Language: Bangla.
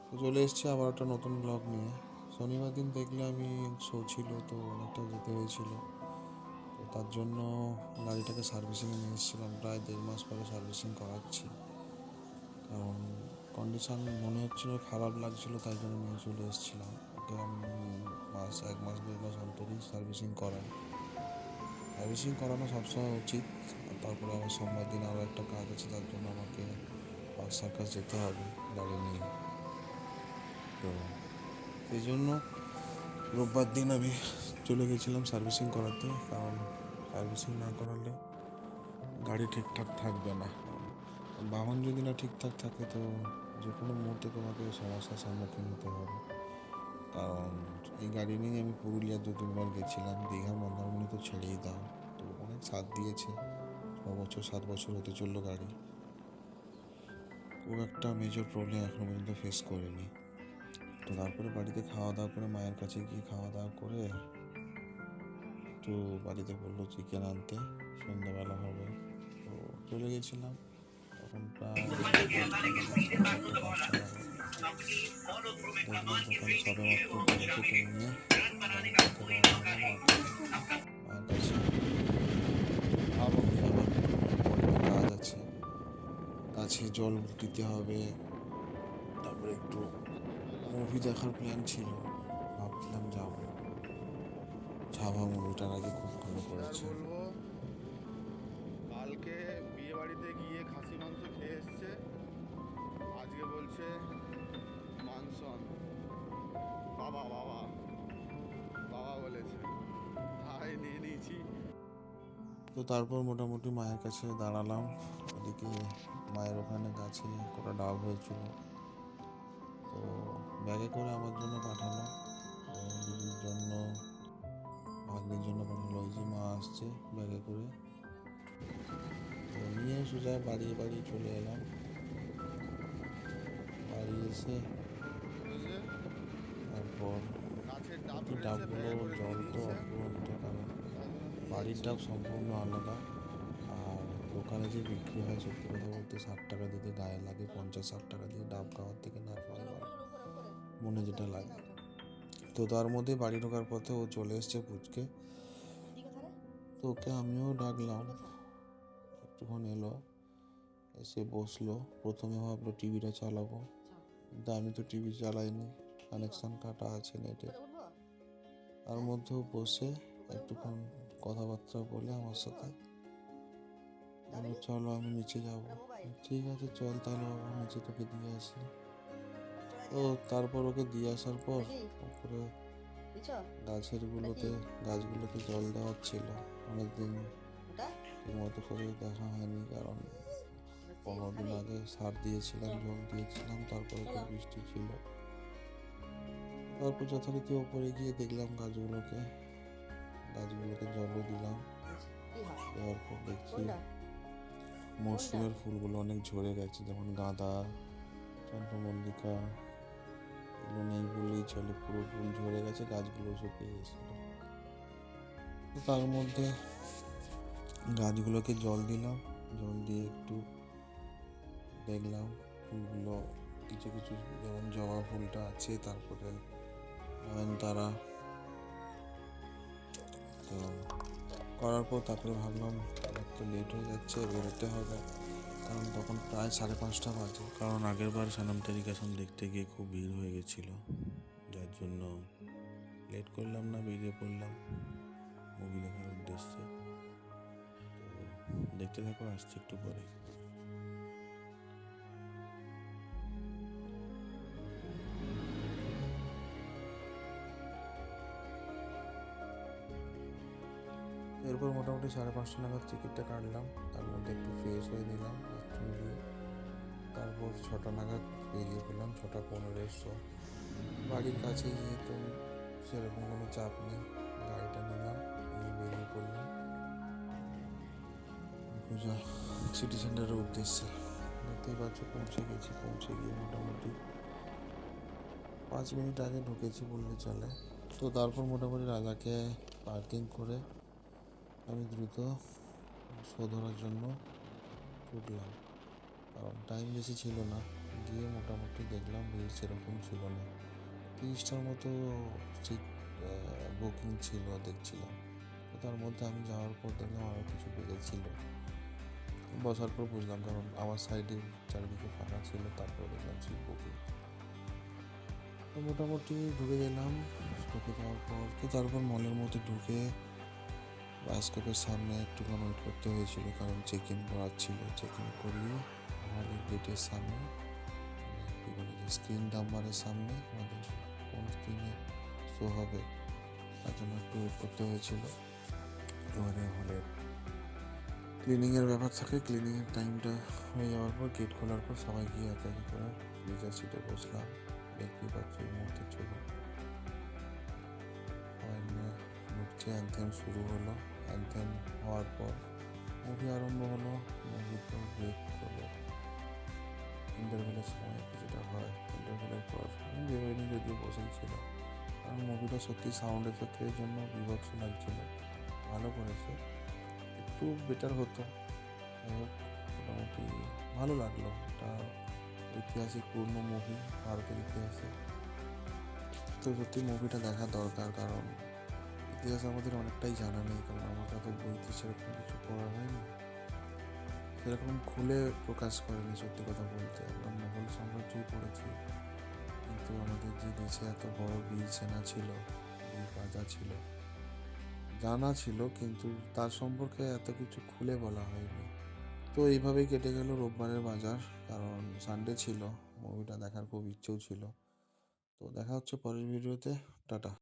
তো চলে এসেছি আবার একটা নতুন ব্লগ নিয়ে। শনিবার দিন দেখলে আমি শো ছিল, তো অনেকটা যেতে হয়েছিল। তো তার জন্য গাড়িটাকে সার্ভিসিংয়ে নিয়ে এসেছিলাম, প্রায় 1.5 মাস পরে সার্ভিসিং করাচ্ছি। কারণ কন্ডিশান মনে হচ্ছিল খারাপ লাগছিল, তাই জন্য নিয়ে চলে এসেছিলাম। ওকে আমি 1 মাস 1.5 মাস অন্তরই সার্ভিসিং করাই। সার্ভিসিং করানো সবসময় উচিত। আর তারপরে আবার সোমবার দিন আরও একটা কাজ আছে, তার জন্য আমাকে পার্ক সার্কাস যেতে হবে গাড়ি নিয়ে। তো সেই জন্য রোববার দিন আমি চলে গেছিলাম সার্ভিসিং করাতে। কারণ সার্ভিসিং না করালে গাড়ি ঠিকঠাক থাকবে না। বাহন যদি না ঠিকঠাক থাকে তো যে কোনো মুহূর্তে তোমাকে সমস্যার সম্মুখীন হতে হবে। কারণ এই গাড়ি নিয়ে আমি পুরুলিয়া 2-3 বার গেছিলাম, দীঘা মন্দারমণি তো ছেড়েই দাও। তো অনেক সাথ দিয়েছে, 6 বছর 7 বছর হতে চললো গাড়ি। খুব একটা মেজর প্রবলেম এখনো পর্যন্ত ফেস করিনি। তো তারপরে বাড়িতে খাওয়া দাওয়া করে, মায়ের কাছে গিয়ে খাওয়া দাওয়া করে একটু বাড়িতে বললো চিকেন আনতে, সন্ধ্যাবেলা হবে। তো চলে গেছিলাম। তখন প্রায় 4টা নাগাদ, 4:30 5টা নাগাদ দেখলাম দোকান সবে মাত্র খুলেছে। তো নিয়ে বাড়ির পথে রওনা হলাম মার কাছে, মায়ের কাছে। আবার বাড়িতে কাজ আছে, গাছে জল দিতে হবে। তারপরে একটু মুভি দেখার প্ল্যান ছিল, ভাবছিলাম যাবো। ছাভা মুভিটার আগে খুব ভালো কি আর করেছে। বলবো, কালকে বিয়ে বাড়িতে গিয়ে খাসি মাংস খেয়ে এসছে, আজকে বলছে মাংস আনতে। বাবা বাবা বাবা বলেছে, তাই নিয়ে নিয়েছি। তো তারপর মোটামুটি মায়ের কাছে দাঁড়ালাম। ওদিকে মায়ের ওখানে গাছে কটা ডাব হয়েছিল, তো ব্যাগে করে আমার জন্য পাঠালো, দিদির জন্য, ভাগ্নের জন্য পাঠালো। ওই যে মা আসছে ব্যাগে করে। তো নিয়ে সোজা বাড়ি চলে এলাম। বাড়ি এসে বুঝলে, তারপর গাছের ডাব এই পেড়েছে, ডাবগুলো ব্যাগে করে দিয়ে জল তো দিচ্ছে, অফুরন্ত, কারণ তাই জন্য নিয়ে বাড়ির যাচ্ছি। ডাব সম্পূর্ণ আলাদা। আর দোকানে যে বিক্রি হয়, সত্যি কথা বলতে 60 টাকা দিতে গায়ে লাগে। 50-60 টাকা দিয়ে ডাব খাওয়ার থেকে না খাওয়াই ভালো, মনে যেটা লাগে। তো তার মধ্যে বাড়ি ঢোকার পথে ও চলে এসছে পুচকে। তো ওকে আমিও ডাকলাম, একটুক্ষণ এলো, এসে বসলো। প্রথমে ভাবলো টিভিটা চালাবো, কিন্তু আমি তো টিভি চালাইনি, কানেকশান কাটা আছে নেটের। তার মধ্যেও বসে একটুক্ষণ কথাবার্তা বলে আমার সাথে বললো চলো আমি নিচে যাবো। ঠিক আছে চল তাহলে বাবা, নিচে তোকে দিয়ে আসি। তো তারপর ওকে দিয়ে আসার পর উপরে গাছগুলোতে জল দেওয়ার ছিল। অনেকদিন ঠিক মতো করে দেখা হয়নি, কারণ 15 দিন আগে সার দিয়েছিলাম, জল দিয়েছিলাম। তারপরে তো বৃষ্টি ছিল। তারপর যথারীতি ওপরে গিয়ে দেখলাম গাছগুলোকে জলও দিলাম। দেওয়ার পর দেখছি মরশুমের ফুলগুলো অনেক ঝরে গেছে, যেমন গাঁদা, চন্দ্রমল্লিকা, এগুলো নেই বললেই চলে, পুরো ফুল ঝরে গেছে, গাছগুলো শুকিয়ে গেছিল। তো তার মধ্যে গাছগুলোকে জল দিলাম, জল দিয়ে একটু দেখলাম ফুলগুলো কিছু কিছু, যেমন জবা ফুলটা আছে, তারপরে নয়নতারা। তো করার পর তারপরে ভাবলাম অনেক তো লেট হয়ে যাচ্ছে, বেরোতে হবে। কারণ তখন প্রায় 5:30 বাজে, কারণ আগের বার সানাম টেলিকাশন দেখতে গিয়ে খুব ভিড় হয়ে গেছিলো, যার জন্য লেট করলাম না, বেরিয়ে পড়লাম মুভি দেখার উদ্দেশ্যে। তো দেখতে থাকো, আসছি একটু পরে। এরপর মোটামুটি 5:30 নাগাদ টিকিটটা কাটলাম। তার মধ্যে একটু ফ্রেশ হয়ে নিলাম বাথরুম গিয়ে। তারপর 6টা নাগাদ বেরিয়ে পড়লাম, 6:15 শো। বাড়ির কাছে যেহেতু সেরকম কোনো চাপ নেই, গাড়িটা নিলাম, নিয়ে বেরিয়ে পড়লাম পূজা সিটি সেন্টারের উদ্দেশ্যে। দেখতেই পাচ্ছ পৌঁছে গিয়ে মোটামুটি 5 মিনিট আগে ঢুকেছি বললে চলে। তো তারপর মোটামুটি রাজাকে পার্কিং করে আমি দ্রুত শো ধরার জন্য ছুটলাম, কারণ টাইম বেশি ছিল না, গিয়ে মোটামুটি দেখলাম ভিড় সেরকম ছিল না, 30টার মতো সিট বুকিং ছিল দেখছিলাম। তো তার মধ্যে আমি যাওয়ার পর দেখলাম আরও কিছু বেড়েছিল। বসার পর বুঝলাম, কারণ আমার সাইডে চারিদিকে ফাঁকা ছিল, তারপর দেখলাম সিট বুকিং। তো মোটামুটি ঢুকে গেলাম। ঢুকে যাওয়ার পর তো তারপর মলের মধ্যে ঢুকে বায়োস্কোপের সামনে একটুক্ষণ ওয়েট করতে হয়েছিল, কারণ চেক ইন করার ছিল। চেক ইন করিয়ে আমাদের গেটের সামনে কী বলে যে স্ক্রিন নাম্বারের সামনে আমাদের কোন স্ক্রিনে শো হবে তার জন্য একটু ওয়েট করতে হয়েছিল। এবারে হলের ক্লিনিংয়ের ব্যাপার থাকে, ক্লিনিংয়ের টাইমটা হয়ে যাওয়ার পর গেট খোলার পর সবাই গিয়ে একে একে করে রিজার্ভ সিটে বসলাম। দেখতেই পাচ্ছি এই মুহূর্তে ছবি। সবাই নিয়ে ঢুকছে, অ্যানথেম শুরু হলো। অ্যানথেম হওয়ার পর মুভি আরম্ভ হলো। মুভি তো ব্রেক হলো, ইন্টারভেলের সময় কিছুটা হয়। ইন্টারভেলের পর আমি বেরোয়নি, যদিও বসেই ছিল, কারণ মুভিটা সত্যি সাউন্ড এফেক্টের জন্য বিভৎস লাগছিল। ভালো করেছে, একটু বেটার হতো। যাই হোক, মোটামুটি ভালো লাগলো। এটা ঐতিহাসিক পূর্ণ মুভি ভারতের ইতিহাসে। তো সত্যি মুভিটা দেখা দরকার, কারণ ইতিহাস আমাদের অনেকটাই জানা নেই, কারণ আমরা তো বইতে সেরকম কিছু পড়া হয়নি, সেরকম খুলে প্রকাশ করেনি। সত্যি কথা বলতে আমরা মোগল সাম্রাজ্যই পড়েছি, কিন্তু আমাদের যে দেশে এত বড় বীর সেনা ছিল, বীর রাজা ছিল, জানা ছিল, কিন্তু তার সম্পর্কে এত কিছু খুলে বলা হয়নি। তো এইভাবেই কেটে গেল রোববারের বাজার, কারণ সানডে ছিল। মুভিটা দেখার খুব ইচ্ছেও ছিল। তো দেখা হচ্ছে পরের ভিডিওতে। টাটা।